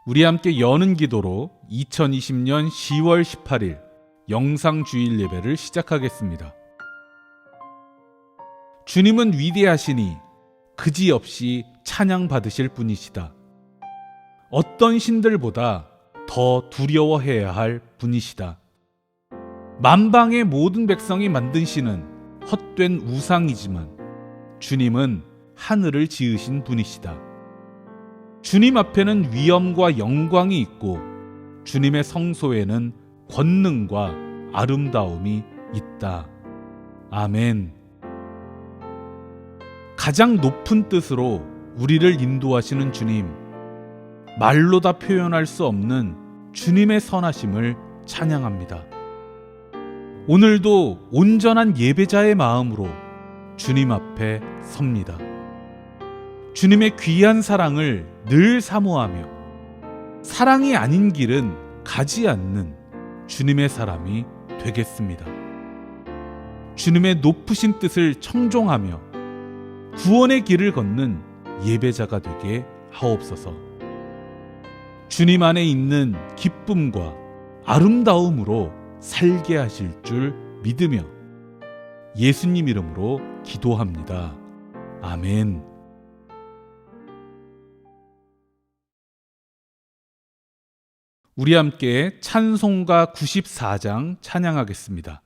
우리 함께 여는 기도로 2020년 10월 18일 영상주일 예배를 시작하겠습니다. 주님은 위대하시니 그지없이 찬양받으실 분이시다. 어떤 신들보다 더 두려워해야 할 분이시다. 만방의 모든 백성이 만든 신은 헛된 우상이지만 주님은 하늘을 지으신 분이시다. 주님 앞에는 위엄과 영광이 있고 주님의 성소에는 권능과 아름다움이 있다. 아멘. 가장 높은 뜻으로 우리를 인도하시는 주님, 말로 다 표현할 수 없는 주님의 선하심을 찬양합니다. 오늘도 온전한 예배자의 마음으로 주님 앞에 섭니다. 주님의 귀한 사랑을 늘 사모하며 사랑이 아닌 길은 가지 않는 주님의 사람이 되겠습니다. 주님의 높으신 뜻을 청종하며 구원의 길을 걷는 예배자가 되게 하옵소서. 주님 안에 있는 기쁨과 아름다움으로 살게 하실 줄 믿으며 예수님 이름으로 기도합니다. 아멘. 우리 함께 찬송가 94장 찬양하겠습니다.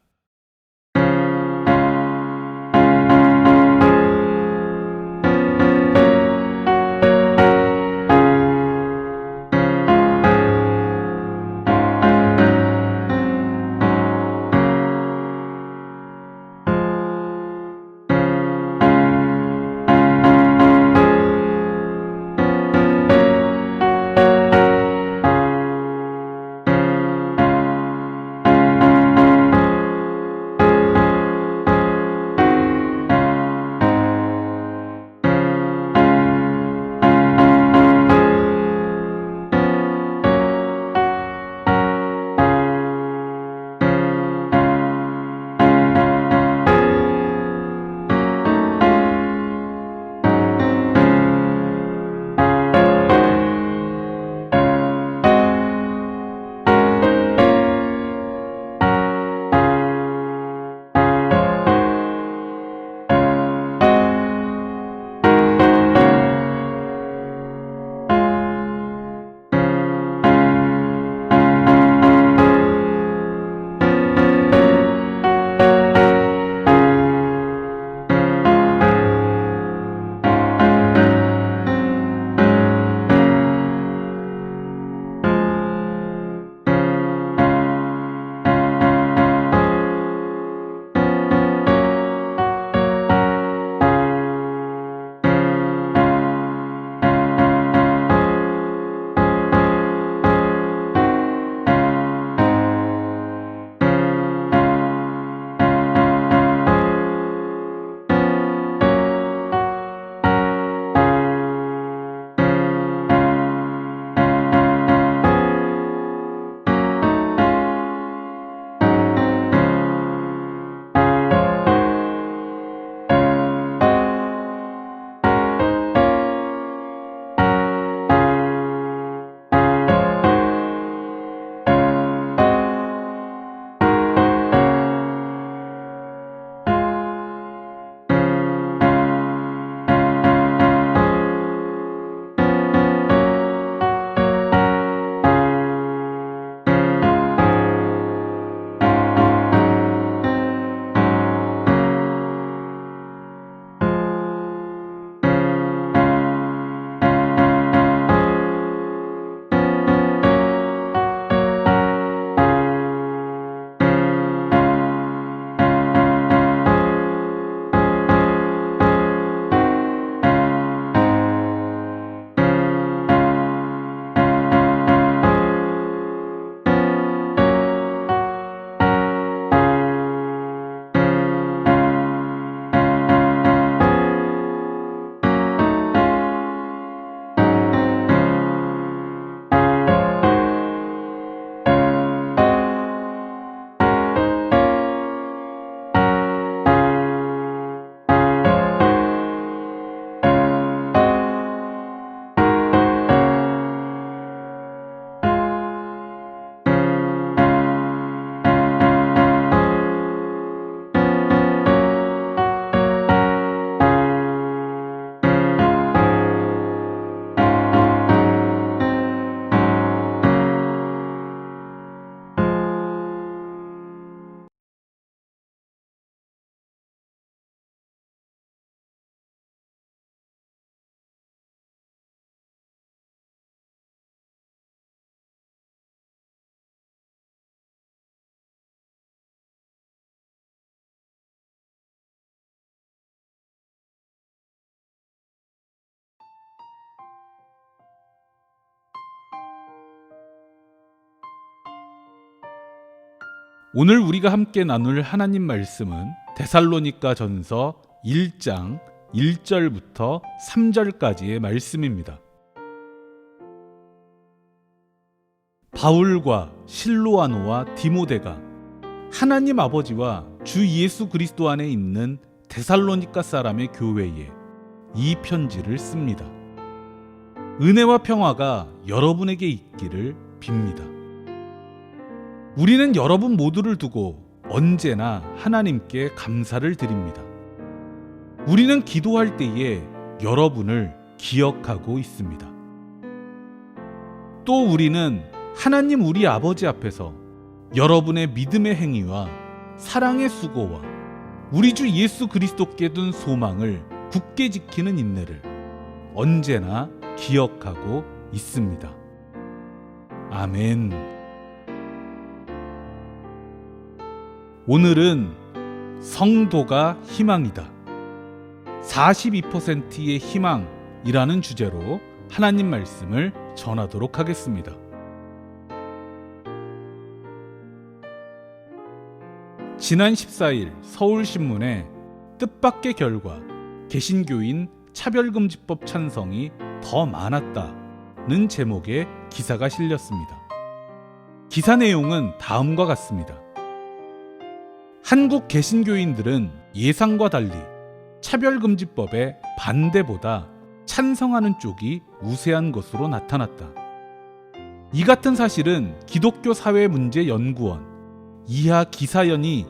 오늘 우리가 함께 나눌 하나님 말씀은 데살로니가 전서 1장 1절부터 3절까지의 말씀입니다. 바울과 실로아노와 디모데가 하나님 아버지와 주 예수 그리스도 안에 있는 데살로니가 사람의 교회에 이 편지를 씁니다. 은혜와 평화가 여러분에게 있기를 빕니다. 우리는 여러분 모두를 두고 언제나 하나님께 감사를 드립니다. 우리는 기도할 때에 여러분을 기억하고 있습니다. 또 우리는 하나님 우리 아버지 앞에서 여러분의 믿음의 행위와 사랑의 수고와 우리 주 예수 그리스도께 둔 소망을 굳게 지키는 인내를 언제나 기억하고 있습니다. 아멘. 오늘은 성도가 희망이다. 42%의 희망이라는 주제로 하나님 말씀을 전하도록 하겠습니다. 지난 14일 서울신문에 뜻밖의 결과 개신교인 차별금지법 찬성이 더 많았다는 제목의 기사가 실렸습니다. 기사 내용은 다음과 같습니다. 한국 개신교인들은 예상과 달리 차별금지법에 반대보다 찬성하는 쪽이 우세한 것으로 나타났다. 이 같은 사실은 기독교 사회문제연구원 이하 기사연이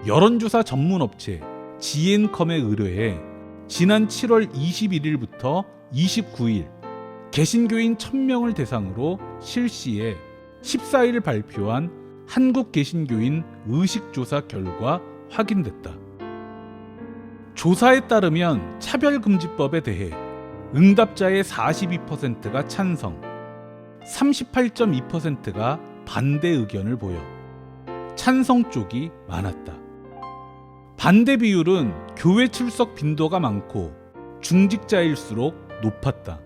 여론조사 전문업체 지앤컴에 의뢰해 지난 7월 21일부터 29일 개신교인 1000명을 대상으로 실시해 14일 발표한 한국 개신교인 의식조사 결과 확인됐다. 조사에 따르면 차별금지법에 대해 응답자의 42%가 찬성, 38.2%가 반대 의견을 보여 찬성 쪽이 많았다. 반대 비율은 교회 출석 빈도가 많고 중직자일수록 높았다.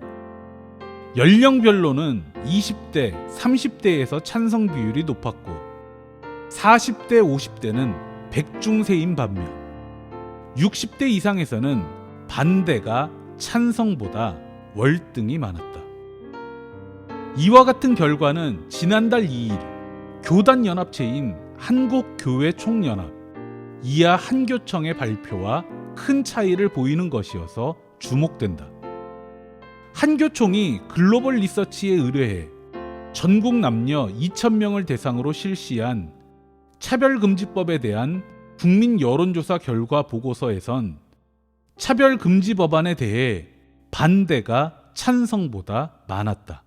연령별로는 20대, 30대에서 찬성 비율이 높았고 40대, 50대는 백중세인 반면 60대 이상에서는 반대가 찬성보다 월등히 많았다. 이와 같은 결과는 지난달 2일 교단연합체인 한국교회총연합 이하 한교청의 발표와 큰 차이를 보이는 것이어서 주목된다. 한교총이 글로벌 리서치에 의뢰해 전국 남녀 2,000명을 대상으로 실시한 차별금지법에 대한 국민 여론조사 결과 보고서에선 차별금지 법안에 대해 반대가 찬성보다 많았다.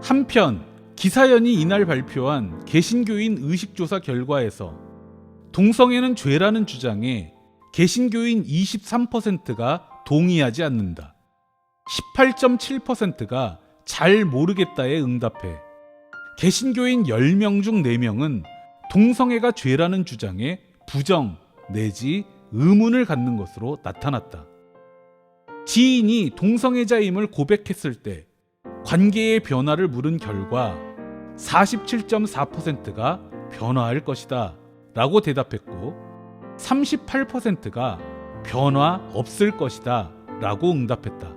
한편 기사연이 이날 발표한 개신교인 의식조사 결과에서 동성애는 죄라는 주장에 개신교인 23%가 동의하지 않는다. 18.7%가 잘 모르겠다에 응답해 개신교인 10명 중 4명은 동성애가 죄라는 주장에 부정 내지 의문을 갖는 것으로 나타났다. 지인이 동성애자임을 고백했을 때 관계의 변화를 물은 결과 47.4%가 변화할 것이다 라고 대답했고 38%가 변화 없을 것이다 라고 응답했다.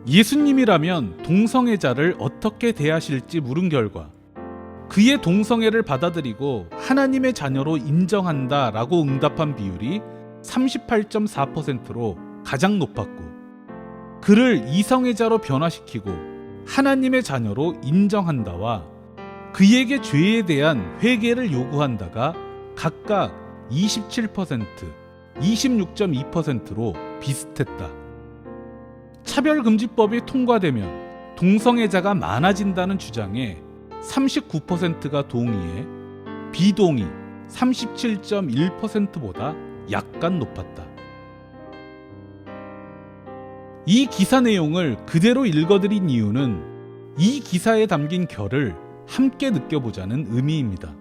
예수님이라면 동성애자를 어떻게 대하실지 물은 결과 그의 동성애를 받아들이고 하나님의 자녀로 인정한다 라고 응답한 비율이 38.4%로 가장 높았고 그를 이성애자로 변화시키고 하나님의 자녀로 인정한다와 그에게 죄에 대한 회개를 요구한다가 각각 27%, 26.2%로 비슷했다. 차별금지법이 통과되면 동성애자가 많아진다는 주장에 39%가 동의해 비동의 37.1%보다 약간 높았다. 이 기사 내용을 그대로 읽어드린 이유는 이 기사에 담긴 결을 함께 느껴보자는 의미입니다.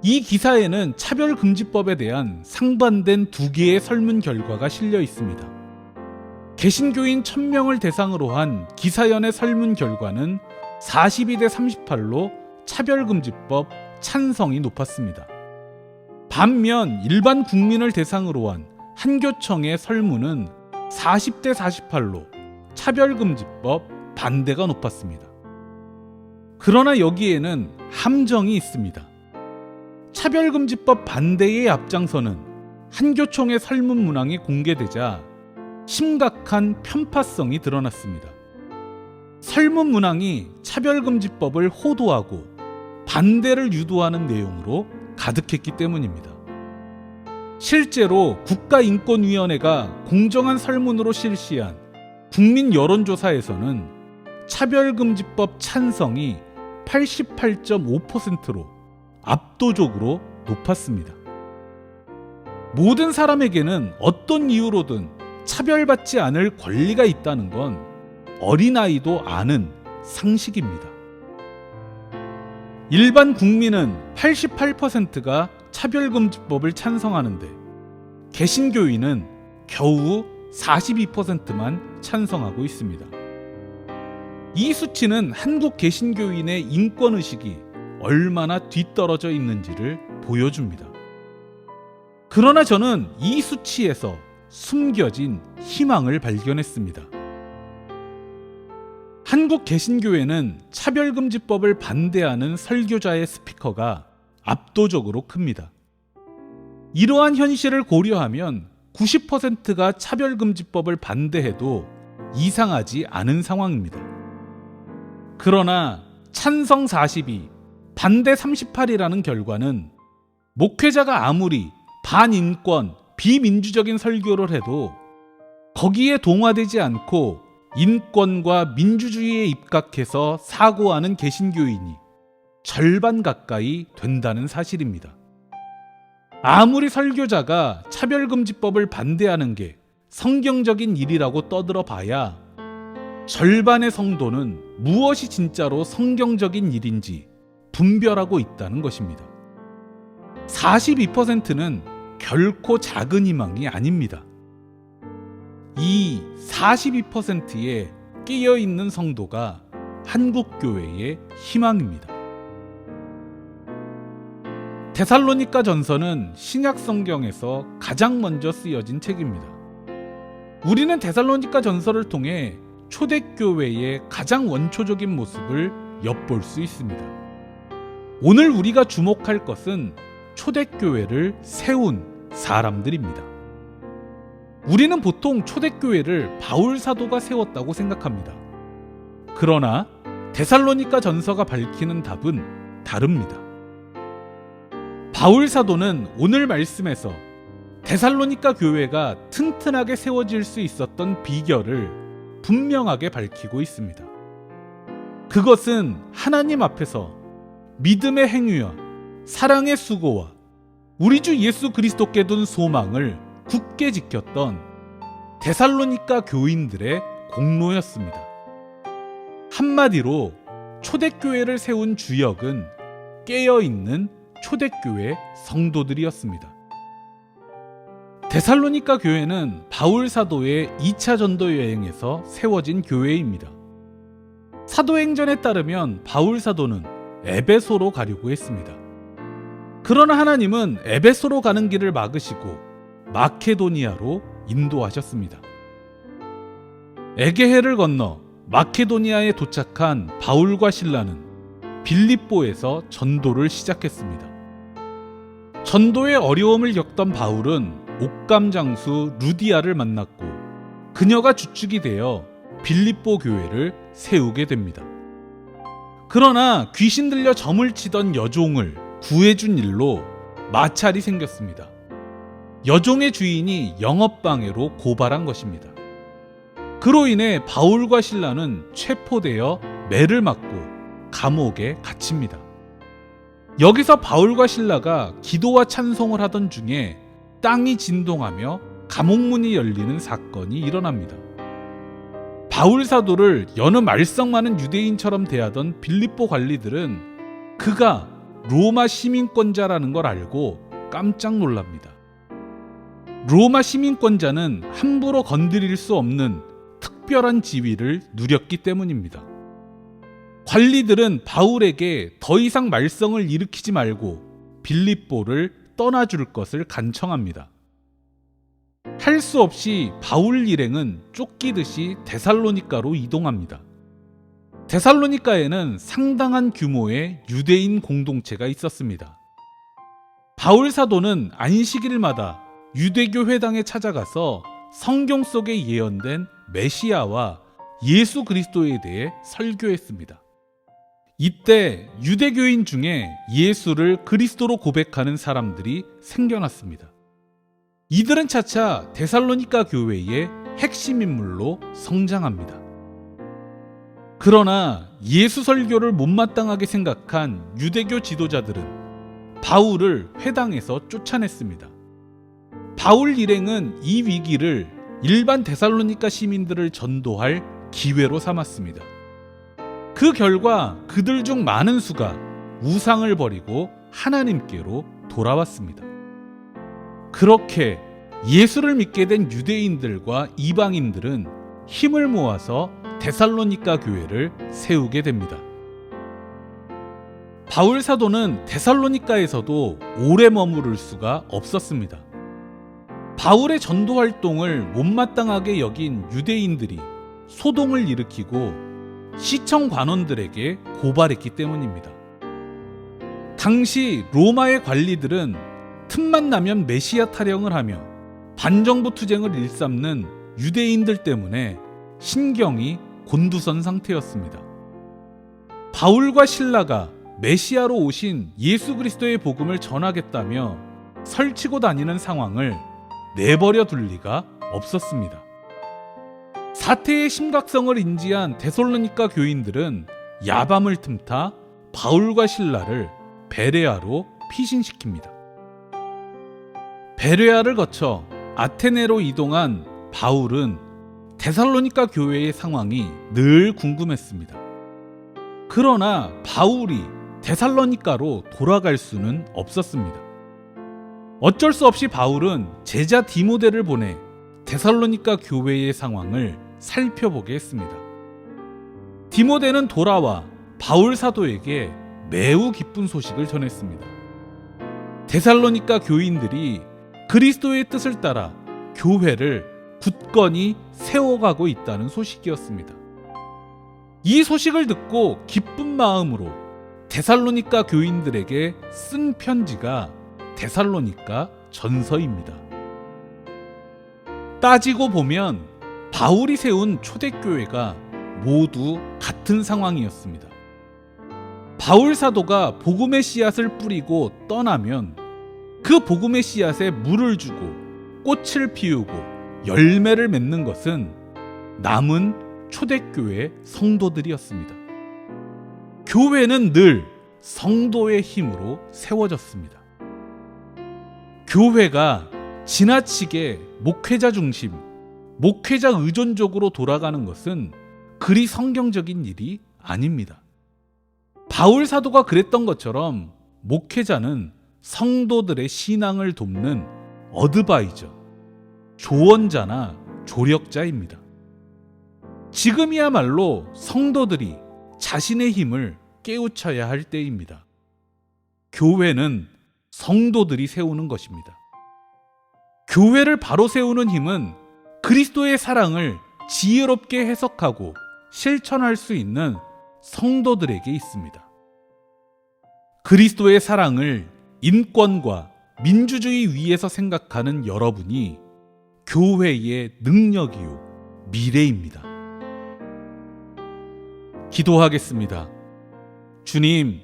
이 기사에는 차별금지법에 대한 상반된 2개의 설문 결과가 실려 있습니다. 개신교인 1000명을 대상으로 한 기사연의 설문 결과는 42대 38로 차별금지법 찬성이 높았습니다. 반면 일반 국민을 대상으로 한 한교총의 설문은 40대 48로 차별금지법 반대가 높았습니다. 그러나 여기에는 함정이 있습니다. 차별금지법 반대의 앞장서는 한교총의 설문 문항이 공개되자 심각한 편파성이 드러났습니다. 설문 문항이 차별금지법을 호도하고 반대를 유도하는 내용으로 가득했기 때문입니다. 실제로 국가인권위원회가 공정한 설문으로 실시한 국민 여론조사에서는 차별금지법 찬성이 88.5%로 압도적으로 높았습니다. 모든 사람에게는 어떤 이유로든 차별받지 않을 권리가 있다는 건 어린아이도 아는 상식입니다. 일반 국민은 88%가 차별금지법을 찬성하는데 개신교인은 겨우 42%만 찬성하고 있습니다. 이 수치는 한국 개신교인의 인권의식이 얼마나 뒤떨어져 있는지를 보여줍니다. 그러나 저는 이 수치에서 숨겨진 희망을 발견했습니다. 한국 개신교회는 차별금지법을 반대하는 설교자의 스피커가 압도적으로 큽니다. 이러한 현실을 고려하면 90%가 차별금지법을 반대해도 이상하지 않은 상황입니다. 그러나 찬성 42, 반대 38이라는 결과는 목회자가 아무리 반인권, 비민주적인 설교를 해도 거기에 동화되지 않고 인권과 민주주의에 입각해서 사고하는 개신교인이 절반 가까이 된다는 사실입니다. 아무리 설교자가 차별금지법을 반대하는 게 성경적인 일이라고 떠들어 봐야 절반의 성도는 무엇이 진짜로 성경적인 일인지 분별하고 있다는 것입니다. 42%는 결코 작은 희망이 아닙니다. 이 42%의 깨어있는 성도가 한국교회의 희망입니다. 데살로니가 전서는 신약 성경에서 가장 먼저 쓰여진 책입니다. 우리는 데살로니가 전서를 통해 초대교회의 가장 원초적인 모습을 엿볼 수 있습니다. 오늘 우리가 주목할 것은 초대교회를 세운 사람들입니다. 우리는 보통 초대교회를 바울 사도가 세웠다고 생각합니다. 그러나 데살로니가 전서가 밝히는 답은 다릅니다. 바울 사도는 오늘 말씀에서 데살로니가 교회가 튼튼하게 세워질 수 있었던 비결을 분명하게 밝히고 있습니다. 그것은 하나님 앞에서 믿음의 행위와 사랑의 수고와 우리 주 예수 그리스도께 둔 소망을 굳게 지켰던 데살로니가 교인들의 공로였습니다. 한마디로 초대교회를 세운 주역은 깨어있는 초대교회 성도들이었습니다. 데살로니가 교회는 바울 사도의 2차 전도 여행에서 세워진 교회입니다. 사도행전에 따르면 바울 사도는 에베소로 가려고 했습니다. 그러나 하나님은 에베소로 가는 길을 막으시고 마케도니아로 인도하셨습니다. 에게해를 건너 마케도니아에 도착한 바울과 실라는 빌립보에서 전도를 시작했습니다. 전도의 어려움을 겪던 바울은 옥감 장수 루디아를 만났고 그녀가 주축이 되어 빌립보 교회를 세우게 됩니다. 그러나 귀신 들려 점을 치던 여종을 구해준 일로 마찰이 생겼습니다. 여종의 주인이 영업방해로 고발한 것입니다. 그로 인해 바울과 실라는 체포되어 매를 맞고 감옥에 갇힙니다. 여기서 바울과 실라가 기도와 찬송을 하던 중에 땅이 진동하며 감옥문이 열리는 사건이 일어납니다. 바울 사도를 여느 말썽 많은 유대인처럼 대하던 빌립보 관리들은 그가 로마 시민권자라는 걸 알고 깜짝 놀랍니다. 로마 시민권자는 함부로 건드릴 수 없는 특별한 지위를 누렸기 때문입니다. 관리들은 바울에게 더 이상 말썽을 일으키지 말고 빌립보를 떠나줄 것을 간청합니다. 할 수 없이 바울 일행은 쫓기듯이 데살로니가로 이동합니다. 데살로니가에는 상당한 규모의 유대인 공동체가 있었습니다. 바울 사도는 안식일마다 유대교 회당에 찾아가서 성경 속에 예언된 메시아와 예수 그리스도에 대해 설교했습니다. 이때 유대교인 중에 예수를 그리스도로 고백하는 사람들이 생겨났습니다. 이들은 차차 데살로니가 교회의 핵심 인물로 성장합니다. 그러나 예수 설교를 못마땅하게 생각한 유대교 지도자들은 바울을 회당에서 쫓아냈습니다. 바울 일행은 이 위기를 일반 데살로니가 시민들을 전도할 기회로 삼았습니다. 그 결과 그들 중 많은 수가 우상을 버리고 하나님께로 돌아왔습니다. 그렇게 예수를 믿게 된 유대인들과 이방인들은 힘을 모아서 데살로니가 교회를 세우게 됩니다. 바울 사도는 데살로니가에서도 오래 머무를 수가 없었습니다. 바울의 전도 활동을 못마땅하게 여긴 유대인들이 소동을 일으키고 시청 관원들에게 고발했기 때문입니다. 당시 로마의 관리들은 틈만 나면 메시아 타령을 하며 반정부 투쟁을 일삼는 유대인들 때문에 신경이 곤두선 상태였습니다. 바울과 실라가 메시아로 오신 예수 그리스도의 복음을 전하겠다며 설치고 다니는 상황을 내버려 둘 리가 없었습니다. 사태의 심각성을 인지한 데살로니가 교인들은 야밤을 틈타 바울과 실라를 베레아로 피신시킵니다. 베레아를 거쳐 아테네로 이동한 바울은 데살로니가 교회의 상황이 늘 궁금했습니다. 그러나 바울이 데살로니가로 돌아갈 수는 없었습니다. 어쩔 수 없이 바울은 제자 디모데를 보내 데살로니가 교회의 상황을 살펴보게 했습니다. 디모데는 돌아와 바울 사도에게 매우 기쁜 소식을 전했습니다. 데살로니가 교인들이 그리스도의 뜻을 따라 교회를 굳건히 세워가고 있다는 소식이었습니다. 이 소식을 듣고 기쁜 마음으로 데살로니가 교인들에게 쓴 편지가 데살로니가 전서입니다. 따지고 보면 바울이 세운 초대교회가 모두 같은 상황이었습니다. 바울 사도가 복음의 씨앗을 뿌리고 떠나면 그 복음의 씨앗에 물을 주고 꽃을 피우고 열매를 맺는 것은 남은 초대교회 성도들이었습니다. 교회는 늘 성도의 힘으로 세워졌습니다. 교회가 지나치게 목회자 중심, 목회자 의존적으로 돌아가는 것은 그리 성경적인 일이 아닙니다. 바울 사도가 그랬던 것처럼 목회자는 성도들의 신앙을 돕는 어드바이저, 조언자나 조력자입니다. 지금이야말로 성도들이 자신의 힘을 깨우쳐야 할 때입니다. 교회는 성도들이 세우는 것입니다. 교회를 바로 세우는 힘은 그리스도의 사랑을 지혜롭게 해석하고 실천할 수 있는 성도들에게 있습니다. 그리스도의 사랑을 인권과 민주주의 위에서 생각하는 여러분이 교회의 능력이요 미래입니다. 기도하겠습니다. 주님,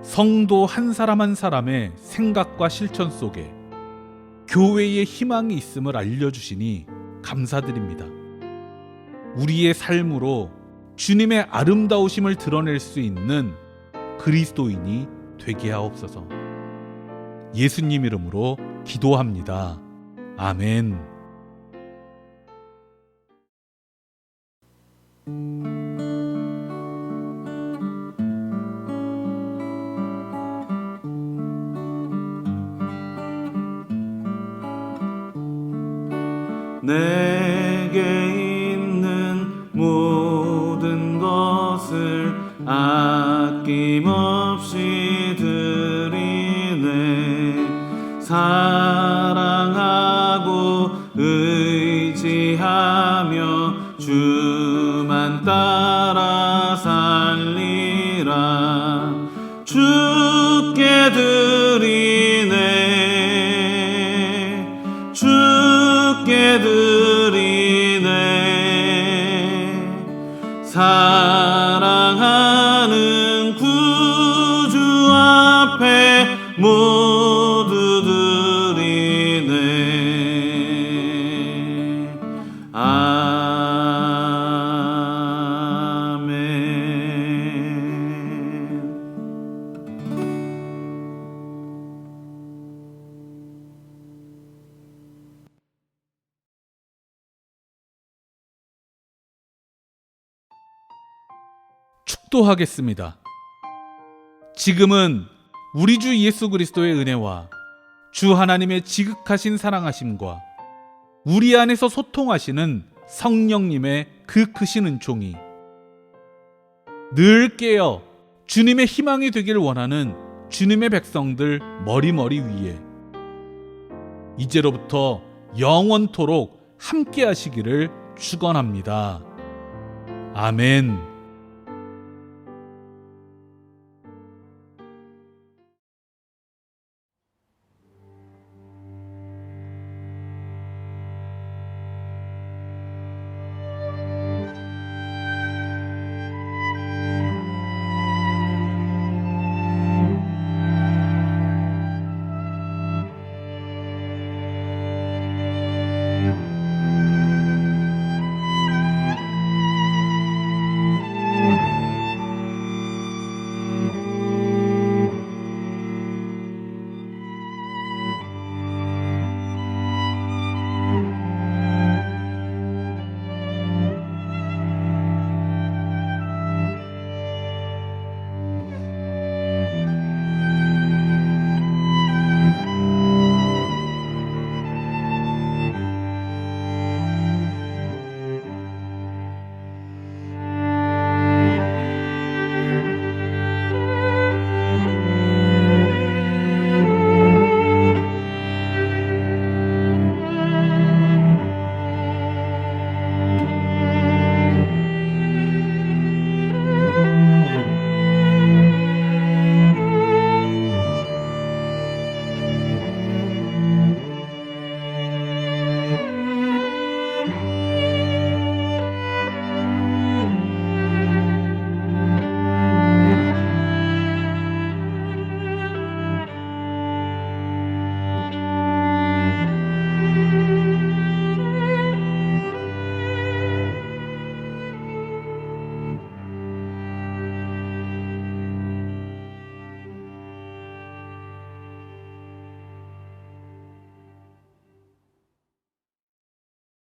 성도 한 사람 한 사람의 생각과 실천 속에 교회의 희망이 있음을 알려주시니 감사드립니다. 우리의 삶으로 주님의 아름다우심을 드러낼 수 있는 그리스도인이 되게 하옵소서. 예수님 이름으로 기도합니다. 아멘. 내게 있는 모든 것을 아낌없이 드리네. 사랑하고 의지하며 주만 따라 살리라. 주께 드리네. 주께 드리네. 사랑하는 구주 앞에 모두 드리네. 축도하겠습니다. 지금은 우리 주 예수 그리스도의 은혜와 주 하나님의 지극하신 사랑하심과 우리 안에서 소통하시는 성령님의 그 크신 은총이 늘 깨어 주님의 희망이 되길 원하는 주님의 백성들 머리머리 위에 이제로부터 영원토록 함께 하시기를 축원합니다. 아멘.